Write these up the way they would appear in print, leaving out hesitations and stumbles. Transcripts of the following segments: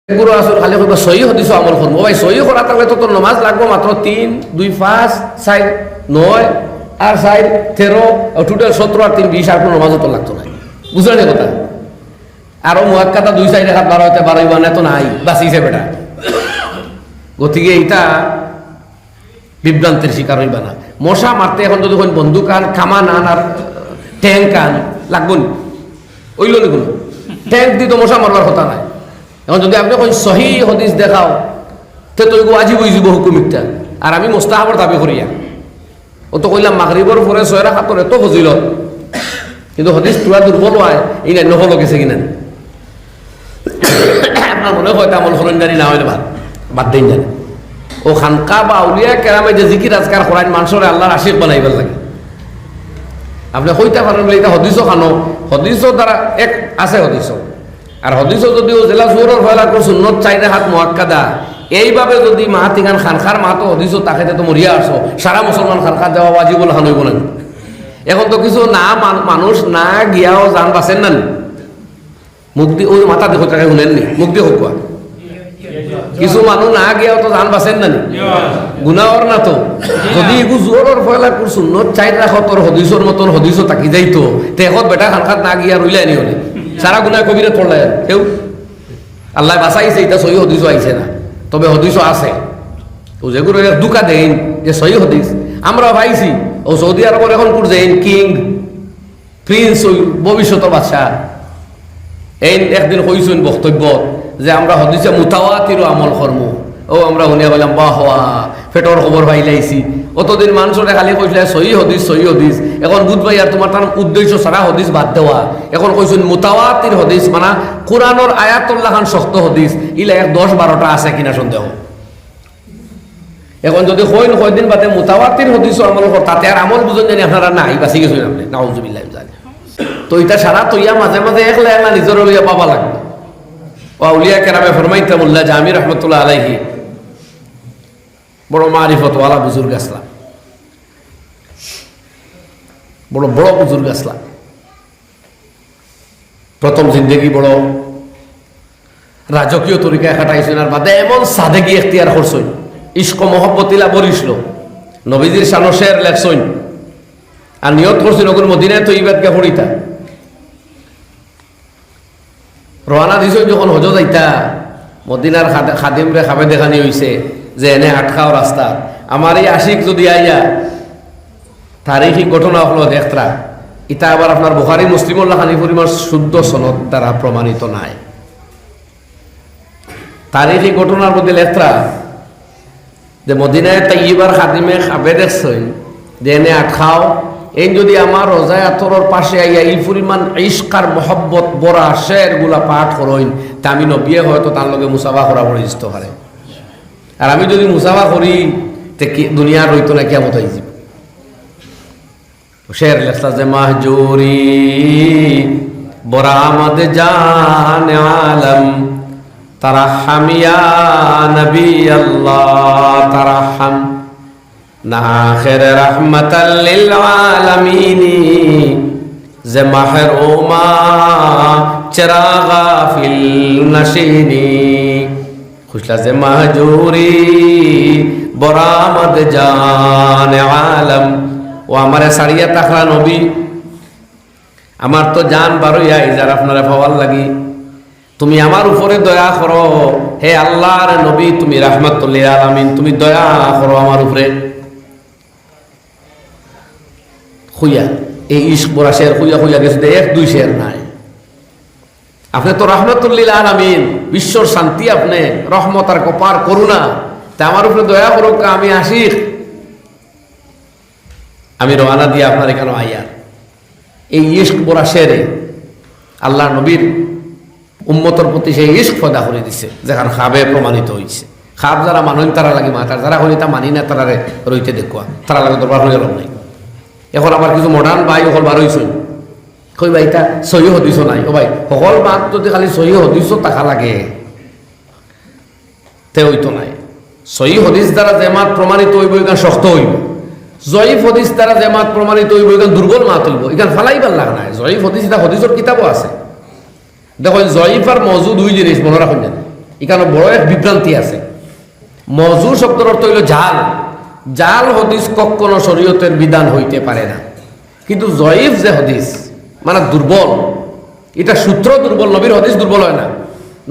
গুরু আসল খালি কইবা সহি হদিস আমল করবো ভাই সহি করা থাকলে তো তোর নমাজ লাগবো মাত্র 3 2 5 4 9 আর 4 13 টোটাল 17 আর 3 20 আর কোনো নমাজও তো লাগতো না বুঝলেন কথা আরো মুয়াক্কাদা 2 4 হাত 12 হতে 12 মানে তো নাই বাঁচিছে বেটা গতিকে এইটা বিভ্রান্তির শিকার হইবা না মশা মারতে এখন যদি কোন বন্দুক আন কামান আন আর ট্যাঙ্ক আন লাগবো না ওইল না কোনো ট্যাঙ্ক দিয়ে তো মশা মারবার কথা নাই এখন যদি আপনি কোন সহি হদিস দেখাও তে তো আজি বুঝি বহু কুমিকটা আর আমি মোস্তাহাবর দাবি করিয়া ও তো কইলাম মাগরিবর পরে 6 রাকাতের এত ফজিলত কিন্তু হদিস পুরা দুর্বল হয় এই না নহল গেছে কিনা আপনার মনে হয় আমল ফলন জানি না হইলে বাদ দিন জানি ও খানকা বা আউলিয়া কেরামে যে জিকির আজকার করায় মানুষের আল্লাহর আশিক বানাইবার লাগে আপনি কইতে পারেন বলে এটা হদিসও খানো হদিসও দ্বারা এক আছে হদিসও আর হদিসও যদিও জেলা সুরের ফয়লা কর সুন্নত 4 হাত মুআক্কাদা এইভাবে যদি মাহাতিগান খানখার মাহাতো হদিসও তাকে তো মরিয়া আসো সারা মুসলমান খানখার দেওয়া ওয়াজিব বলে খান হইব না এখন তো কিছু না মানুষ না গিয়াও জান বাঁচেন না মুক্তি ওই মাথা দেখো তাকে শুনেননি মুক্তি হোক কিছু মানুষ না গিয়াও তো জান বাঁচেন না গুনাহর না তো যদি এগু জোরের ফয়লা কর সুন্নত 4 রাখো তোর হদিসর মতন হদিসও তাকি যাইতো তে এখন বেটা খানখার না গিয়া রইলে আনি হলে সারা গুনায় কবিরে পড়লাই কেউ আল্লাহ বাঁচাইছে এটা সহি হদিসও আইছে না তবে হদিসও আছে ও যেগুলো দুকা দেন যে সহি হদিস আমরা ভাইছি ও সৌদি আরবের এখন করছেন কিং প্রিন্স ওই ভবিষ্যতের বাদশা এই একদিন কইছেন বক্তব্য যে আমরা হদিসে মুতাওয়াতির আমল কর্ম ও আমরা শুনিয়া বললাম বাহ পেটর খবর পাইলাইছি অতদিন মানুষরে খালি কইলে সহি হদিস এখন বুধবাই আর তোমার তার উদ্দেশ্য সারা হদিস বাদ দেওয়া এখন কইছেন মুতাওয়াতির হদিস মানে কোরআনের আয়াতুল্লাহ খান শক্ত হদিস ইলা 10-12টা আছে কিনা সন্দেহ এখন যদি কয়দিন বাদে মুতাওয়াতির হদিস আমল কর তাতে আর আমল বুঝেন জানি আপনারা নাই বাঁচি গেছেন আপনি নাউজুবিল্লাহ জানি তো এটা সারা তৈয়া মাঝে মাঝে একলা নিজের লইয়া পাবা লাগবে ও আউলিয়া কেরামে ফরমাইতে মোল্লা জামি রহমতুল্লাহ আলাইহি বড় মারিফতওয়ালা বুজুর্গ আসলাম বড় বড় বুজুর্গ আসলাম প্রথম জিন্দগি বড় রাজকীয় তরিকায় কাটাইছেন আর বাদে এমন সাদেগি এখতিয়ার করছেন ইশক মহব্বতিলা বরিছিল নবীজির শানো শের লেখছেন আর নিয়ত করছেন ওগুলো মদিনায় তো ইবাদকে পড়িতা রওনা দিছেন যখন হজ যাইতা মদিনার খাদিম রে খাবে দেখানি হইছে যে এনে আটকাও রাস্তা আমার এই আশিক যদি আইয়া তারিখী ঘটনা হলো দেখতরা এটা আবার আপনার বুখারী মুসলিমুল লাহানি পরিমাণ শুদ্ধ সনদ দ্বারা প্রমাণিত নাই তারিখী ঘটনার মধ্যে লেখতরা যে মদিনায় তাইয়্যিবার খাদিমে খাবে দেখছেন যে এনে আটকাও এই যদি আমার রোজায় আতরের পাশে আইয়া এই পরিমাণ ইশকার মহব্বত বড়া শেরগুলা পাঠ করইন তা আমি নবিয়ে হয়তো তার লগে মুসাফা করা পরিচিত পারে আর আমি যদি মুসাফা করি তে দুনিয়ার রইতো না কিয়ামত হয়ে যাব শের লেখলা যে মাহজুরি বরামদ জান আলম তারাহাম ইয়া নবী আল্লাহ তারাহাম নাখির রহমাতাল লিল আলামিন যে মাহরুমা চিরাগা ফিল নশিনী খুশলা যে মাহজুরি বরামদ জান আলম ও আমারে সারিয়া তাকরা নবী আমার তো জান বারইয়া ইজার আপনারা পাওয়ার লাগি তুমি আমার উপরে দয়া করো হে আল্লাহর নবী তুমি রাহমাতুল লিল আলামিন তুমি দয়া করো আমার উপরে খুইয়া এই ইশক বড়া শের খুইয়া গেছে 1-2 শের নাই আপনি তো রাহমাতুল লিল আলামিন বিশ্বর শান্তি আপনি রহমত আর কপার করুণা তা আমার উপরে দয়া করো আমি আশিক আমি রওনা দিয়ে আপনার এখানে আইয়ার এই ইশক বড়া শেরে আল্লাহ নবীর উম্মতের প্রতি সেই ইশক পয়দা করে দিছে যেখানে খাবে প্রমাণিত হয়েছে খাব যারা মানুষ তারা লাগে মাতার যারা হলে তা মানি না তারা রইতে দেখুয়া তারা লাগে দরবার হয়ে গেল নাই এখন আবার কিছু মডার্ন ভাই সকল বার হয়েছেন কই ভাই তা সহি হদিস নাই ও ভাই সকল মাত যদি খালি সহি হদিস টাকা লাগে তে হইতো নাই সহি হদিস দ্বারা যে মাত প্রমাণিত হইব এখানে শক্ত হইব জয়ীফ হদিস দ্বারা যে মাত প্রমাণিত হইব এখানে দুর্বল মাত হইব এখানে ফালাইবার লাগ নাই জয়ীফ হদিস এটা হদিসের কিতাবও আছে দেখো জয়ীফ আর মওজু দুই জিনিস মনে রাখুন জানি এখানে বড় এক বিভ্রান্তি আছে। মওযু শব্দের অর্থ হইল জাল। জাল হদিস কখনো শরীয়তের বিধান হইতে পারে না। কিন্তু জয়ীফ যে হদিস মানে দুর্বল, এটা সূত্র দুর্বল, নবীর হদিস দুর্বল হয় না।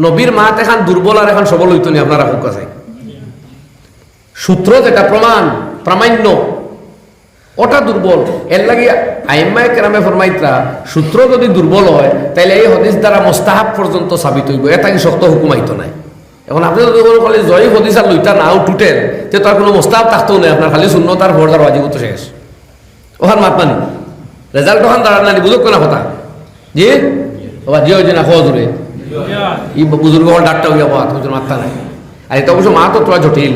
নবীর মাত এখন দুর্বল আর এখন সবল হইতো নি, আপনারা হোক আছে সূত্র যেটা প্রমাণ প্রামাণ্য ওটা দুর্বল। এর লাগে আইম্মায়ে কেরামে ফরমাইতরা সূত্র যদি দুর্বল হয় তাহলে এই হদিস দ্বারা মোস্তাহাব পর্যন্ত সাবিত হইব, এটা কি শক্ত হুকুমাইতো নাই। এখন আপনি যদি বলে জয়ী হদিস আর লইতা নাও টুটেল, তে তার কোনো মোস্তাহাব থাকতেও নেই, আপনার খালি সুন্নত আর ফরজ আর ওয়াজিব তো শেষ। ওখান মাত মানি রেজাল্ট ওখান দাঁড়ান না, বুঝুক না কথা জি বাবা জি হয়েছে না খোঁজরে ই বুজুর্গ হল ডাক্তার হইয়া বাত হুজুর মাত্তা নাই। আর এটা অবশ্য মা তো তোরা জটিল।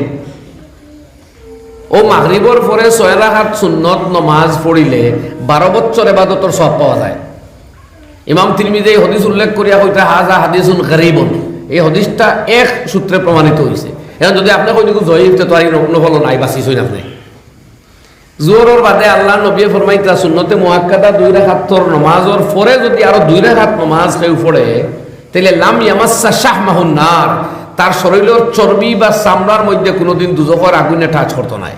ও মাগরিবর পরে 6 রাকাত সুন্নত নমাজ পড়িলে 12 বছর ইবাদতর সওয়াব পাওয়া যায়। ইমাম তিরমিজি এই হাদিস উল্লেখ করিয়া কইতা হাযা হাদিসুন গরীবুন, এই হাদিসটা এক সূত্রে প্রমাণিত হইছে। এখন যদি আপনি কই দিগু জয়ীফ তো আর নফল নাই বাসি হই না আপনি। জোহরের বাদে আল্লাহ নবী ফরমাইতা সুন্নতে মুআক্কাদা 2 রাকাতর নমাজের পরে যদি আরো 2 রাকাত নমাজ কেউ পড়ে তাহলে লাম ইয়ামাসসা শাহমাহুন নার, তার শরীরের চর্বি বা চামড়ার মধ্যে কোনোদিন দুজখের আগুনে টাচ করতো নাই।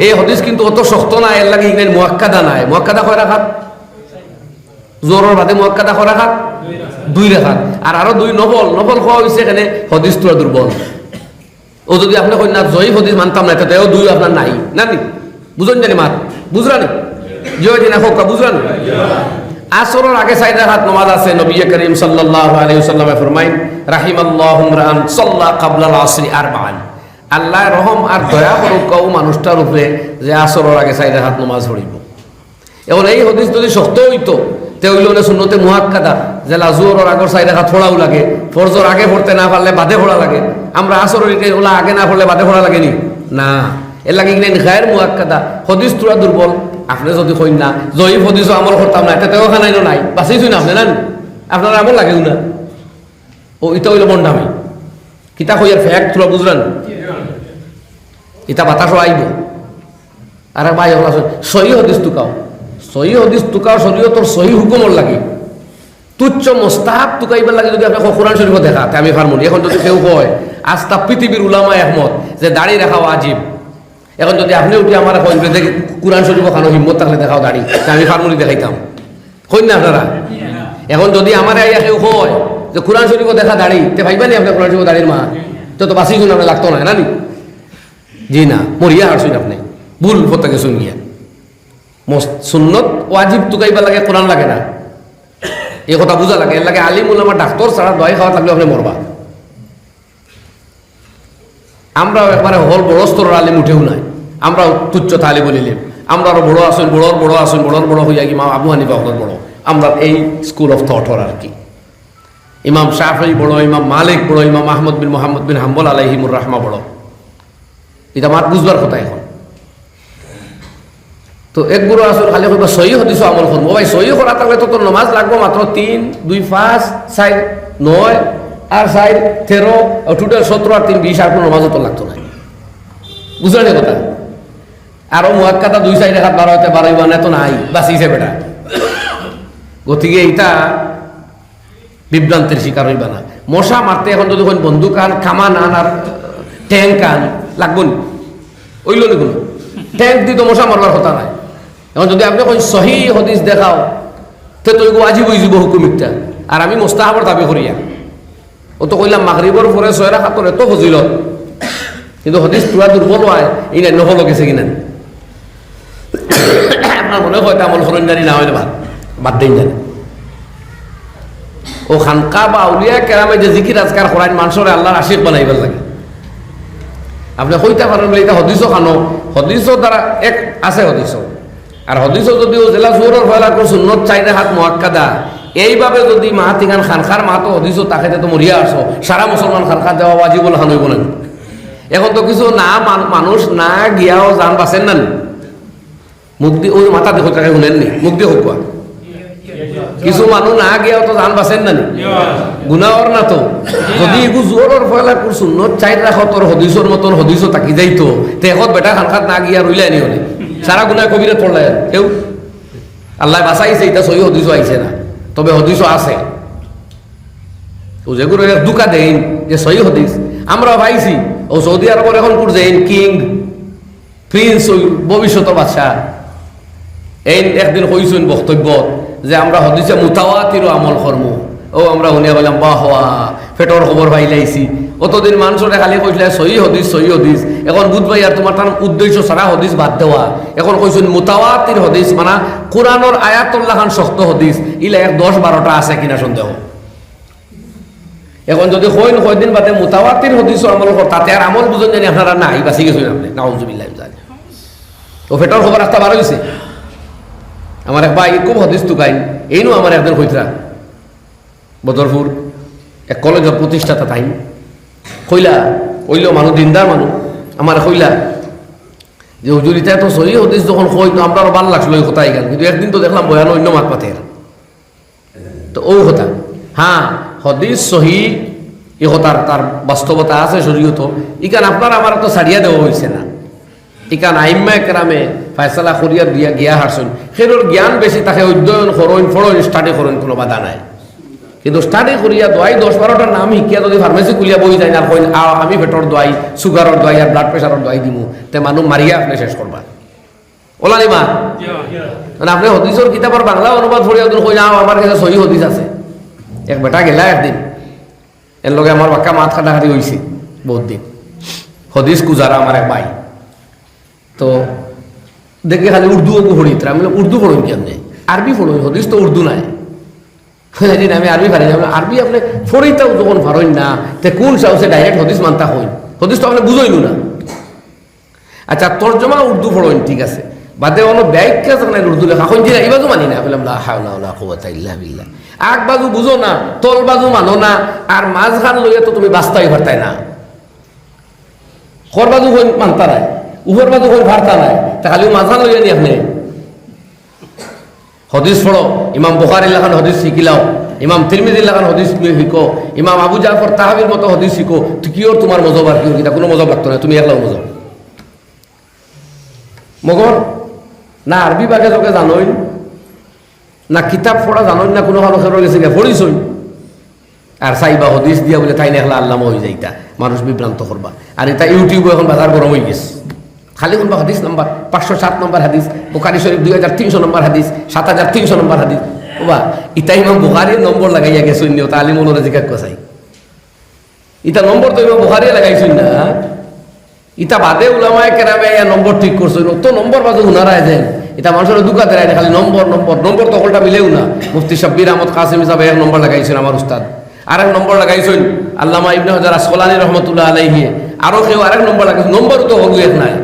এই হাদিস কিন্তু অত শক্ত না, এর লাগে ইংরেজি মুআক্কাদা নাই। মুআক্কাদা কয় রাকাত? জোহরের বাদে মুআক্কাদা কয় রাকাত? 2 রাকাত। আর আরো 2 নফল। নফল খাওয়া হয়েছে এখানে হাদিস তো দুর্বল। ও যদি আপনি কই না জয়ী হাদিস মানতাম না, তাতেও 2 আপনার নাই না নি, বুঝুন জানি মাত বুঝরানি জয় দিনা হোক বুঝরানি। আসরের আগে 4 রাকাত নামাজ আছে। নবী করিম সাল্লাল্লাহু আলাইহি ওয়াসাল্লাম ফরমাইন রাহিমাল্লাহু ইমরান সাল্লা ক্বাবলা আল আসরি আরবাআন, আল্লাহ রহম আর দয়া করুক ও মানুষটার উপরে যে আসরের আগে 4 রাকাত নামাজ পড়িব। এখন এই হাদিস যদি শক্ত হইতো তে হইল না সুন্নতে মুআক্কাদা, যে লাজুরের আগর 4 রাকাত পড়াও লাগে, ফরজর আগে পড়তে না পারলে বাদে পড়া লাগে। আমরা আসরের ওলা আগে না পড়লে বাদে পড়া লাগেনি না, এর লাগে ইংরেজি গায়ের মুআক্কাদা হদিস তোরা দুর্বল। আপনি যদি কইন না জয়ীফ হদিস আমল করতাম না, এটাতেও খানাইনো নাই বাঁচিয়েছুই না আপনি না, আপনার আমল লাগেও না। ও এটা হইল বন্ডামি। কিতা কইয়ার ফ্যাক্ট তোরা বুঝলেন, এটা বাতাসও আইব। আর ভাই হল সহি হদিস টুকাও, সহি হদিস টুকাও শরীয়তর সহি হুকুমর লাগে। তুচ্ছ মোস্তাহাব টুকাইবার লাগে যদি আপনি কোরআন শরীফ দেখা তে আমি ফার্মুনি। এখন যদি কেউ কয় আস্তা পৃথিবীর উলামা একমত যে দাড়ি রাখা ওয়াজিব, এখন যদি আপনি উঠে আমার দেখি কোরআন শরীফ খানো হিম্মত থাকলে দেখাও দাড়ি, আমি ফার্মুনি দেখাইতাম কইন না আপনারা। এখন যদি আমার আইয়া কেউ কয় যে কোরআন শরীফ দেখা দাড়ি, তে ভাইবানি আপনার কোরআন শরীফ দাড়ির মা তো বাসি শুনে আপনার লাগতো না নানি জি না, মরিয়া হারছুন আপনি ভুল প্রত্যেকে শুন গিয়া। সুন্নত ওয়াজিব টুকাইবা লাগে, কোরআন লাগে না, এই কথা বুঝা লাগে। এর লাগে আলিম উলামা ডাক্তার ছাড়া দোয়াই খাওয়া থাকলে আপনি মরবা। আমরা একবারে হল বড় স্তরের আলিম উঠেও নাই, আমরা তুচ্ছ তালি বলিলাম। আমরা আরো বড় আসুন, বড় আসুন, বড় হইয়া কি আবু হানিফা বড়, আমরা এই স্কুল অফ থটর আর কি। ইমাম শাফি বড়, ইমাম মালিক বড়, ইমাম আহমদ বিন মোহাম্মদ বিন হাম্বল আলাইহিমুর রাহমা বড়। এটা মাত বুঝবার কথা। এখন তো এক বুড়ো আসল খালি কইবা সহি হদিস আমল করবো। ভাই সহি করা থাকলে তো তোর নমাজ লাগবো মাত্র 3, 2, 5, 4, 9 আর 4, 13 টোটাল 17 আর 3, 20 আর কোনো নমাজও তো লাগতো না, বুঝলেন কথা। আরো মুআক্কাদা 2, 4 রাকাত 12 মানে তো নাই বাঁচিছে বেটা। গতিকে এইটা বিভ্রান্তির শিকার হইবা না। মশা মারতে এখন যদি বন্দুক আন, কামান আন আর ট্যাঙ্ক আন লাগবো নি, ওইল নি কোনো ট্যাঙ্ক দিয়ে তো মশা মারবার কথা নাই। এখন যদি আপনি কই সহি হদিস দেখাও তে তো ওয়াজিব হয়ে যাব হুকুমিকটা। আর আমি মোস্তাহাবর দাবি করিয়া ও তো কইলাম মাগরিবর পরে 6 রাকাতের এত ফজিলত, কিন্তু হদিস পুরা দুর্বল হয় এই না নফল গেছে কিনা। আপনার মনে হয় আমল করেন জানি না হইলে বাদ দেন জানি। ও খানকা বা আউলিয়া কেরামে যে জিকির আজকার করাইন মানুষের আল্লাহর আশিক বানাইবার লাগে। আপনি কইতে পারেন বলে এটা হদিসও খানো, হদিসও দ্বারা এক আছে হদিসও। আর হদিসও যদিও জেলা জোরের ফয়লা করে সুন্নত 4 রাকাত মুআক্কাদা এইভাবে যদি মা তিগান খানখার মা তো হদিসও তাকে তো মরিয়া আসো, সারা মুসলমান খানখা দেওয়া ওয়াজিব বলে খান হইব না। এখন তো কিছু না মানুষ না গিয়াও জান বাঁচেন না, মুখ দিয়ে ওই মাথা দেখো তাকে শুনেননি, মুখ দিয়ে হোক কিছু মানুষ না গিয়াও তো জান বাঁচেন না, গুনাহর না তো। যদি এগু জোরের ফয়লা করে সুন্নত 4 রাকাতর হদিসের মতন হদিসও তাকি যাইতো তে এখন বেটা খানখাত না গিয়া রইলে আনি হলে সারা গুনাহ কবিরে পড়লাই কেউ আল্লাহ বাঁচাইছে। এটা সহি হদিসও আইছে না, তবে হদিসও আছে। ও যেগুলো দুকা দেন যে সহি হদিস আমরা পাইছি ও সৌদি আরবের এখন করছেন কিং প্রিন্স ওই ভবিষ্যৎ বাদশাহ এই একদিন কইছেন বক্তব্য যে আমরা হদিসে মুতাওয়াতির আমল কর্ম ও আমরা শুনিয়া বললাম বাহ হওয়া পেটর খবর পাইলাইছি অতদিন মানুষরে খালি কইলে সহি হদিস এখন বুধবাই আর তোমার তার উদ্দেশ্য সারা হদিস বাদ দেওয়া এখন কইছেন মুতাওয়াতির হদিস মানে কোরআনের আয়াতুল্লাহ খান শক্ত হদিস ইলা 10-12টা আছে কিনা সন্দেহ এখন যদি কয়দিন বাদে মুতাওয়াতির হদিস আমল তাতে আর আমল বুঝুন জানি আপনারা নাই বাঁচি গেছেন আপনি নাউজুবিল্লাহ জানি ও পেটর খবর রাস্তা বার হয়েছে আমার এক ভাই খুব হদিস তুকাইন এইনো আমার একদিন কইতরা বদরপুর এক কলেজের প্রতিষ্ঠাতা তাই কইলা কইল মানুষ দিনদার মানুষ আমার কইলা যে হুজুরিতা তো সহি হদিস যখন কই তো আমরা ভাল লাগছিল ওই কথাই গেল কিন্তু একদিন তো দেখলাম বয়ান অন্য মাত পাতের তো ও কথা হ্যাঁ হদিস সহি এ কথার তার বাস্তবতা আছে শরীয়ত ইকান আপনার আমার তো ছাড়িয়া দেওয়া হয়েছে না ইকান আইম্মা কেরামে ফায়সালা করিয়া দিয়া গিয়া হারছেন সেটার জ্ঞান বেশি তাকে অধ্যয়ন করইন ফড়ইন স্টাডি করইন কোনো বাধা নাই কিন্তু স্টাডি করিয়া দোয়াই 10-12টার নাম শিকিয়া যদি ফার্মেসি খুলিয়া বই যায় না কইন আমি পেটর দোয়াই সুগারের দোয়াই আর ব্লাড প্রেশারের দোয়াই দিমু তে মানুষ মারিয়া আপনি শেষ করবা ওলানি মা মানে আপনি হদিসের কিতাবের বাংলা অনুবাদ পড়িয়া কই না আমার কাছে সহি হদিস আছে এক বেটা গেলা একদিন এর লগে আমার বাক্কা মাথা কাটাকাটি হয়েছে বহুত দিন হদিস কুজারা আমার এক ভাই তো দেখে খালি উর্দু পড়িত আমি উর্দু পড়ুন কেমনে আরবি পড়ুন হদিস তো উর্দু নাই সেদিন আমি আরবি পারি না আরবি আপনি ফরিতাও যখন পারেন না তে কোন সাহসে ডাইরেক্ট হদিস মানতা হইন হদিস তো আপনি বুঝইল না আচ্ছা তর্জমা উর্দু পড়েন ঠিক আছে বাদে অন্য ব্যাখ্যা যখন উর্দু লেখা হইন না এই বাজু মানি না বললাম লা হাওলা ওয়ালা কুওয়াতা ইল্লা বিল্লাহ আগ বাজু বুঝো না তল বাজু মানো না আর মাঝখান লইয়া তো তুমি বাস্তাই পারতাই না খর বাজু হইন মানতা নাই উপর বাজু হইন ভারতা নাই তা খালি মাঝখান লইয়া নি আপনি হদিস পড়ো ইমাম বুখারী লেখান হদিস শিখিলাও ইমাম তিরমিজি লেখান হদিস শিখো ইমাম আবু জাফর তাহাবির মতো হদিস শিখো কিওর তোমার মজব আর কিওর কিনা কোনো মজব লাগতো না তুমি একলাও মজব মগর না আরবি বাগে তোকে জানোই না কিতাব পড়া জানোই না কোনো ভালো খেলোয়াড় গেছে পড়িছই আর চাইবা হদিস দিয়া বলে তাই না একলা আল্লামা হয়ে যাইতা মানুষ বিভ্রান্ত করবা আর এটা ইউটিউবে এখন বাজার গরম হয়ে গেছে খালি কোনবা হাদিস নাম্বার 507 নম্বর হাদিস বুখারী শরীফ 2300 নম্বর হাদিস 7300 নম্বর হাদিস ওবা ইতা ইমাম বুখারীর নম্বর লাগাইয়া গেছুন নিও তালিমুল জিকাক কসাই ইতা নম্বর তো ইমাম বুখারী লাগাইছুন না ইতা বাদে উলামায়ে কেরামে এই নম্বর ঠিক করছুন তো নম্বর বাজু হুনারায় দেন এটা মানুষের দুকা দেয় খালি নম্বর তো কলটা মিলেও না মুফতি শাব্বির আহমদ কাসিম সাহেব এক নম্বর লাগাইছেন আমার উস্তাদ আরেক নম্বর লাগাইছেন আল্লামা ইবনে হাজার আসকালানী রাহমাতুল্লাহ আলাইহি আরো কেউ আরেক নম্বর লাগাইছেন নম্বর তো হলু এক নাই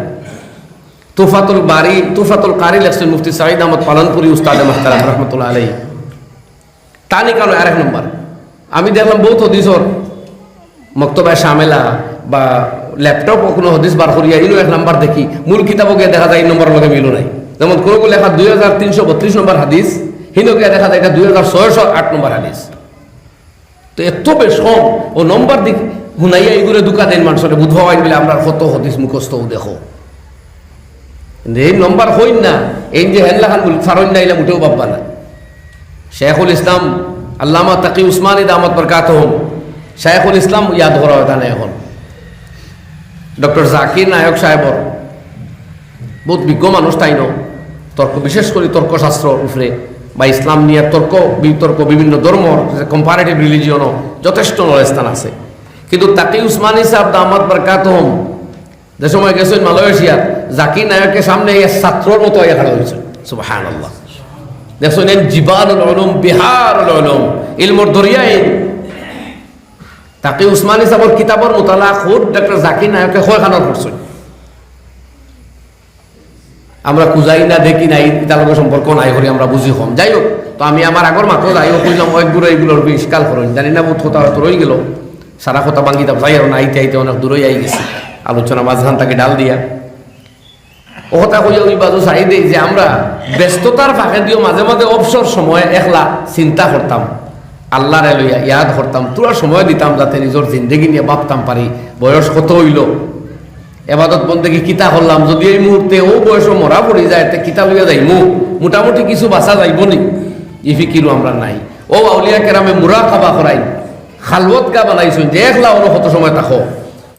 তুফাতুল কারি লেখছেন মুফতি সাঈদ আহমদ পালনপুরি উস্তাদে মুহতারাম রাহমাতুল্লাহ আলাইহি তানি কারণে আরেক নম্বর আমি দেখলাম বহুত হদিসর মক্তবায় শামেলা বা ল্যাপটপ কোনো হদিস বার করিয়া ইনো এক নাম্বার দেখি মূল কিতাবও গিয়ে দেখা যায় এই নম্বরের লগে মিলো নাই যেমন কোনো লেখা 2332 নম্বর হাদিস হিনো গিয়ে দেখা যায় এটা 2608 নম্বর হাদিস তো এত বেশ কম ও নম্বর দিক হুনাইয়া এইগুলো দুকা দেন মানুষের বুধবা আইন বলে আমরা কত হদিস মুখস্থ দেখো এই নম্বর হইন না এই যে হেনলা খান ফারইন না এলাম উঠেও ভাববা না শেখুল ইসলাম আল্লামা তাকি উসমানী দামত বরকাতহুম শেখুল ইসলাম ইয়াদ করা হয় না এখন ডক্টর জাকির নায়ক সাহেবর বহুত বিজ্ঞ মানুষ তাই ন তর্ক বিশেষ করে তর্কশাস্ত্র উপরে বা ইসলাম নিয়ে বিতর্ক বিভিন্ন ধর্ম কম্পারেটিভ রিলিজিয়নও যথেষ্ট নলেস্থান আছে কিন্তু তাকি উসমানী সাহেব দামত বরকাতহুম যে সময় গেছেন মালয়েশিয়ার জাকির নায়কের সামনে ছাত্রর মতো খাড়া হয়েছে সুবহানাল্লাহ দেখছেন জিবালুল উলুম বিহারুল উলুম ইলমুর দরিয়ায় তাকি উসমানী সাহেবের কিতাবর মোতালা খুদ ডক্টর জাকির নায়কে কয়খানার করছেন আমরা কুজাই না দেখি নাই তার সম্পর্ক নাই করি আমরা বুঝি কম যাই হোক তো আমি আমার আগর মাত্র যাই হোক বুঝলাম একগুলো এইগুলোর বিষ্কাল করেন জানি না বহুত কথা হয়তো রয়ে গেল সারা কথা বাঙ্গিতাম যাই আর না আইতে অনেক দূরেই আই গেছি আলোচনা মাঝখান তাকে ডাল দিয়া ও কথা কইয়া ওই বাজু চাই দেই যে আমরা ব্যস্ততার ফাঁকে দিও মাঝে মাঝে অবসর সময় একলা চিন্তা করতাম আল্লাহরে লইয়া ইয়াদ করতাম পুরা সময় দিতাম যাতে নিজের জিন্দগি নিয়ে ভাবতাম পারি বয়স কত হইল এবাদত বন্দেগী কিতা করলাম যদি এই মুহূর্তে ও বয়স মরা পড়ে যায় তে কিতা লইয়া যাইমু মোটামুটি কিছু বাঁচা যাইব নি ই ফিকিরও আমরা নাই ও আউলিয়া কেরামে মুরাকাবা করাই খালওয়াত গা বানাইছেন যে একলা অন্য কত সময় থাকো